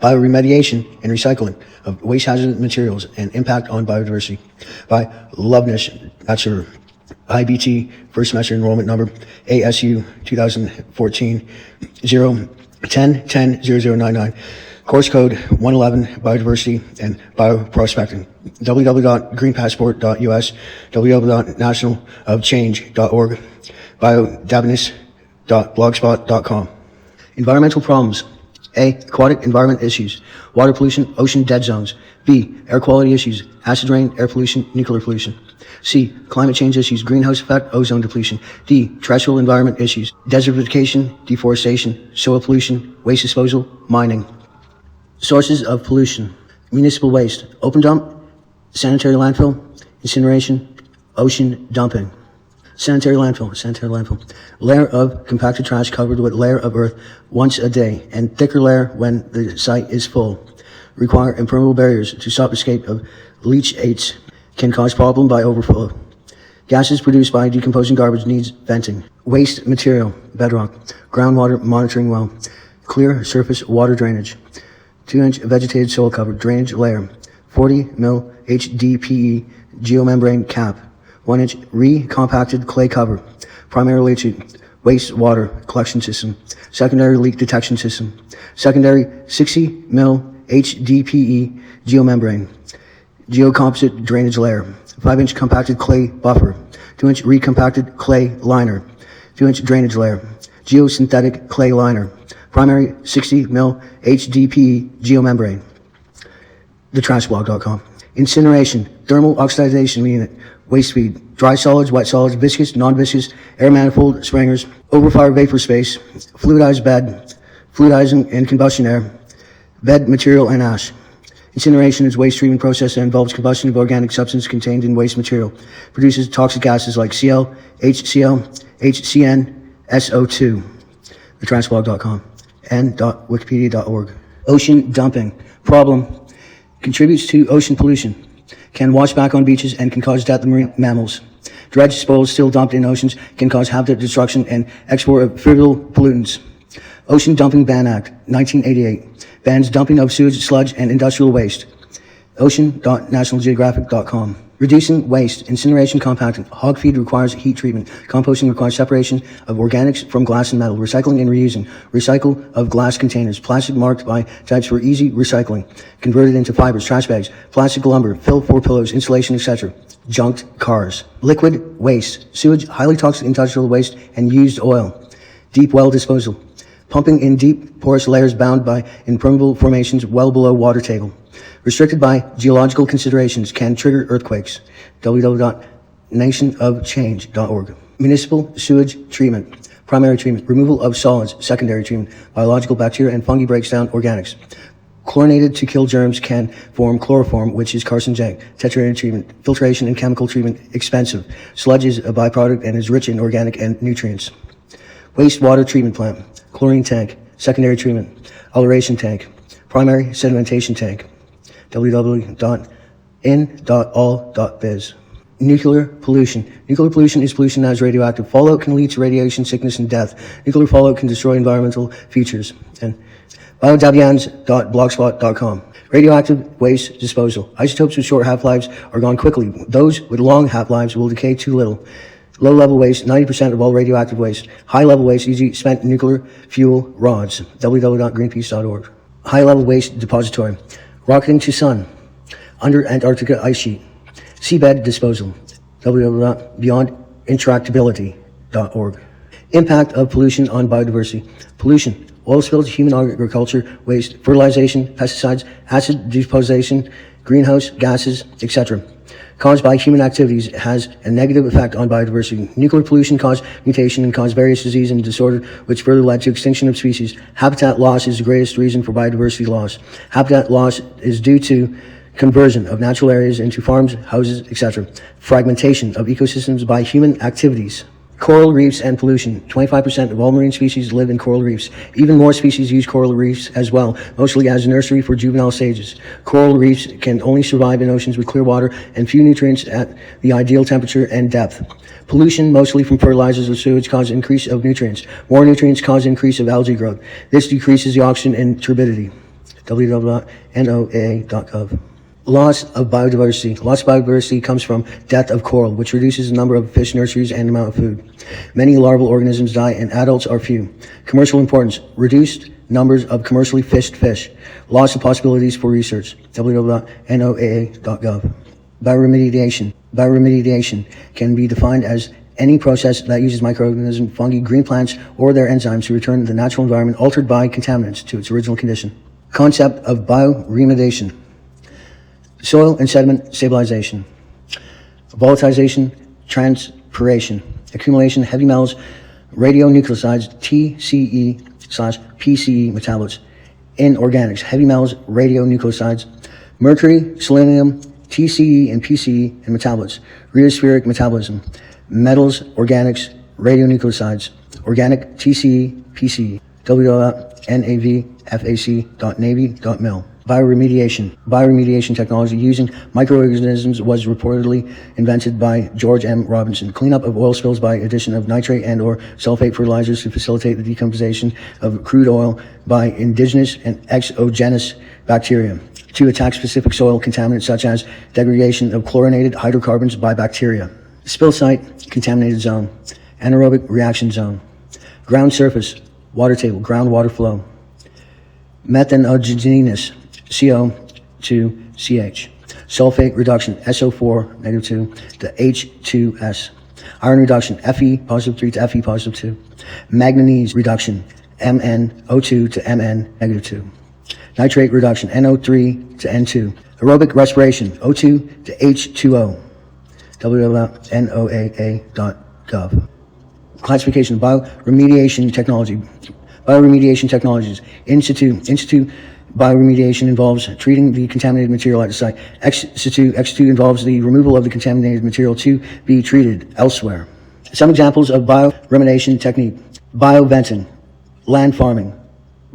Bioremediation and recycling of waste hazardous materials and impact on biodiversity by Loveness Bachelor, IBT, first semester enrollment number ASU 2014 010100099, course code 111, biodiversity and bioprospecting, www.greenpassport.us, www.nationalofchange.org, biodiversity.blogspot.com. Environmental problems. A. Aquatic environment issues, water pollution, ocean dead zones. B. Air quality issues, acid rain, air pollution, nuclear pollution. C. Climate change issues, greenhouse effect, ozone depletion. D. Terrestrial environment issues, desertification, deforestation, soil pollution, waste disposal, mining. Sources of pollution. Municipal waste, open dump, sanitary landfill, incineration, ocean dumping. Sanitary landfill. Layer of compacted trash covered with layer of earth once a day, and thicker layer when the site is full. Require impermeable barriers to stop escape of leachates. Can cause problem by overflow. Gases produced by decomposing garbage needs venting. Waste material, bedrock, groundwater monitoring well, clear surface water drainage, 2-inch vegetated soil cover, drainage layer, 40 mil HDPE geomembrane cap, 1-inch recompacted clay cover, primary leachate, wastewater collection system, secondary leak detection system, secondary 60 mil HDPE geomembrane, geocomposite drainage layer, 5-inch compacted clay buffer, 2-inch recompacted clay liner, 2-inch drainage layer, geosynthetic clay liner, primary 60 mil HDPE geomembrane. TheTrashBlog.com. Incineration, thermal oxidation unit, waste feed, dry solids, wet solids, viscous, non-viscous, air manifold, springers, overfire vapor space, fluidized bed, fluidizing and combustion air, bed material and ash. Incineration is waste treatment process that involves combustion of organic substance contained in waste material. Produces toxic gases like Cl, HCl, HCN, SO2. TheTrashBlog.com and .wikipedia.org. Ocean dumping. Problem. Contributes to ocean pollution. Can wash back on beaches and can cause death of marine mammals. Dredge spoils still dumped in oceans can cause habitat destruction and export of frivolous pollutants. Ocean Dumping Ban Act, 1988. Bans dumping of sewage, sludge, and industrial waste. Ocean.nationalgeographic.com. Reducing waste, incineration, compacting. Hog feed requires heat treatment. Composting requires separation of organics from glass and metal. Recycling and reusing. Recycle of glass containers. Plastic marked by types for easy recycling. Converted into fibers, trash bags, plastic lumber, fill for pillows, insulation, etc. Junked cars. Liquid waste. Sewage, highly toxic industrial waste, and used oil. Deep well disposal. Pumping in deep porous layers bound by impermeable formations well below water table. Restricted by geological considerations, can trigger earthquakes. www.nationofchange.org. Municipal sewage treatment. Primary treatment. Removal of solids. Secondary treatment. Biological bacteria and fungi breaks down organics. Chlorinated to kill germs can form chloroform, which is carcinogenic. Tetrated treatment. Filtration and chemical treatment. Expensive. Sludge is a byproduct and is rich in organic and nutrients. Wastewater treatment plant. Chlorine tank. Secondary treatment. Aeration tank. Primary sedimentation tank. www.in.all.biz. Nuclear pollution. Nuclear pollution is pollution that is radioactive. Fallout can lead to radiation sickness and death. Nuclear fallout can destroy environmental features. And biodavians.blogspot.com. Radioactive waste disposal. Isotopes with short half-lives are gone quickly. Those with long half-lives will decay too little. Low-level waste, 90% of all radioactive waste. High-level waste, usually spent nuclear fuel rods. www.greenpeace.org. High-level waste depository. Rocketing to sun. Under Antarctica ice sheet. Seabed disposal. www.beyondintractability.org. Impact of pollution on biodiversity. Pollution. Oil spills, human agriculture, waste, fertilization, pesticides, acid deposition, greenhouse gases, etc. Caused by human activities has a negative effect on biodiversity. Nuclear pollution caused mutation and caused various disease and disorder, which further led to extinction of species. Habitat loss is the greatest reason for biodiversity loss. Habitat loss is due to conversion of natural areas into farms, houses, etc. Fragmentation of ecosystems by human activities. Coral reefs and pollution. 25% of all marine species live in coral reefs. Even more species use coral reefs as well, mostly as a nursery for juvenile stages. Coral reefs can only survive in oceans with clear water and few nutrients at the ideal temperature and depth. Pollution, mostly from fertilizers or sewage, causes increase of nutrients. More nutrients cause increase of algae growth. This decreases the oxygen and turbidity. www.noaa.gov. Loss of biodiversity. Loss of biodiversity comes from death of coral, which reduces the number of fish nurseries and amount of food. Many larval organisms die and adults are few. Commercial importance. Reduced numbers of commercially fished fish. Loss of possibilities for research. www.noaa.gov. Bioremediation. Bioremediation can be defined as any process that uses microorganisms, fungi, green plants, or their enzymes to return the natural environment altered by contaminants to its original condition. Concept of bioremediation. Soil and sediment stabilization, volatilization, transpiration, accumulation of heavy metals, radionuclides, TCE/PCE metabolites, in organics, heavy metals, radionuclides, mercury, selenium, TCE and PCE, and metabolites, rheospheric metabolism, metals, organics, radionuclides, organic, TCE, PCE, www.navfac.navy.mil. Bioremediation. Bioremediation technology using microorganisms was reportedly invented by George M. Robinson. Cleanup of oil spills by addition of nitrate and or sulfate fertilizers to facilitate the decomposition of crude oil by indigenous and exogenous bacteria to attack specific soil contaminants such as degradation of chlorinated hydrocarbons by bacteria. Spill site, contaminated zone, anaerobic reaction zone, ground surface, water table, groundwater flow, methanogenesis, CO2CH, sulfate reduction, SO4 -2 to H2S, iron reduction, Fe+3 to Fe+2, manganese reduction, MnO2 to Mn -2, nitrate reduction, NO3 to N2, aerobic respiration, O2 to H2O, www.noaa.gov. Classification of bioremediation technology. Bioremediation technologies. In situ bioremediation involves treating the contaminated material at the site. Ex situ involves the removal of the contaminated material to be treated elsewhere. Some examples of bioremediation technique: bioventing, land farming,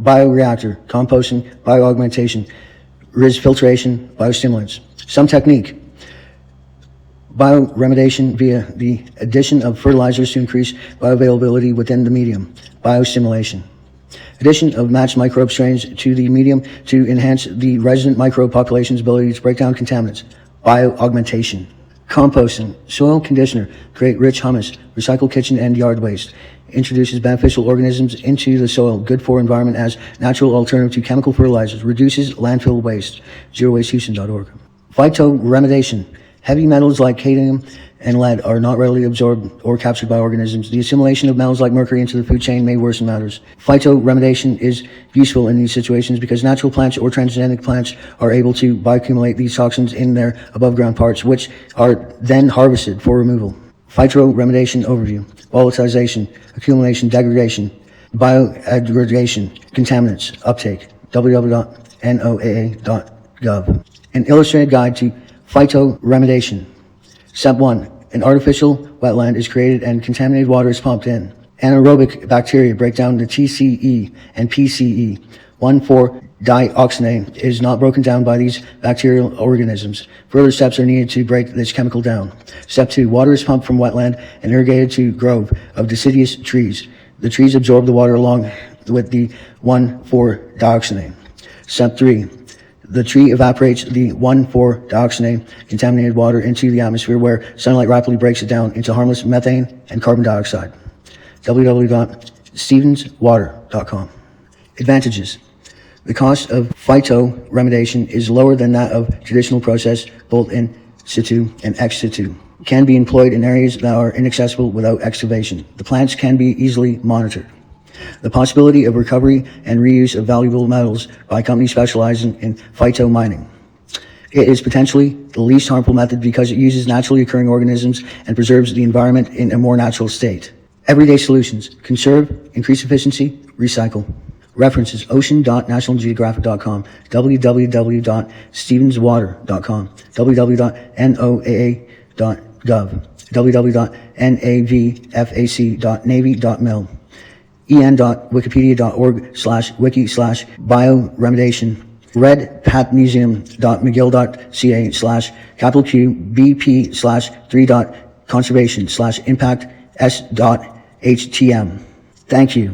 bioreactor, composting, bioaugmentation, RIS filtration, biostimulants. Some technique: bioremediation via the addition of fertilizers to increase bioavailability within the medium, biostimulation. Addition of matched microbe strains to the medium to enhance the resident microbe population's ability to break down contaminants, bioaugmentation. Composting, soil conditioner, create rich humus, recycle kitchen and yard waste, introduces beneficial organisms into the soil, good for environment as natural alternative to chemical fertilizers, reduces landfill waste, zerowastehouston.org. Phytoremediation, heavy metals like cadmium and lead are not readily absorbed or captured by organisms. The assimilation of metals like mercury into the food chain may worsen matters. Phytoremediation is useful in these situations because natural plants or transgenic plants are able to bioaccumulate these toxins in their above ground parts, which are then harvested for removal. Phytoremediation overview: volatilization, accumulation, degradation, bioaggregation, contaminants, uptake, www.noaa.gov. An illustrated guide to phytoremediation. Step 1. An artificial wetland is created and contaminated water is pumped in. Anaerobic bacteria break down the TCE and PCE. 1,4-dioxane is not broken down by these bacterial organisms. Further steps are needed to break this chemical down. Step 2. Water is pumped from wetland and irrigated to grove of deciduous trees. The trees absorb the water along with the 1,4-dioxane. Step 3. The tree evaporates the 1,4-dioxane contaminated water into the atmosphere where sunlight rapidly breaks it down into harmless methane and carbon dioxide. www.stevenswater.com. Advantages. The cost of phytoremediation is lower than that of traditional process, both in situ and ex situ. Can be employed in areas that are inaccessible without excavation. The plants can be easily monitored. The possibility of recovery and reuse of valuable metals by companies specializing in phytomining. It is potentially the least harmful method because it uses naturally occurring organisms and preserves the environment in a more natural state. Everyday solutions: conserve, increase efficiency, recycle. References: ocean.nationalgeographic.com, www.stevenswater.com, www.noaa.gov, www.navfac.navy.mil, en.wikipedia.org/wiki/bioremediation, redpatmuseum.mcgill.ca/Q BP/3.conservation/impact s.htm. Thank you.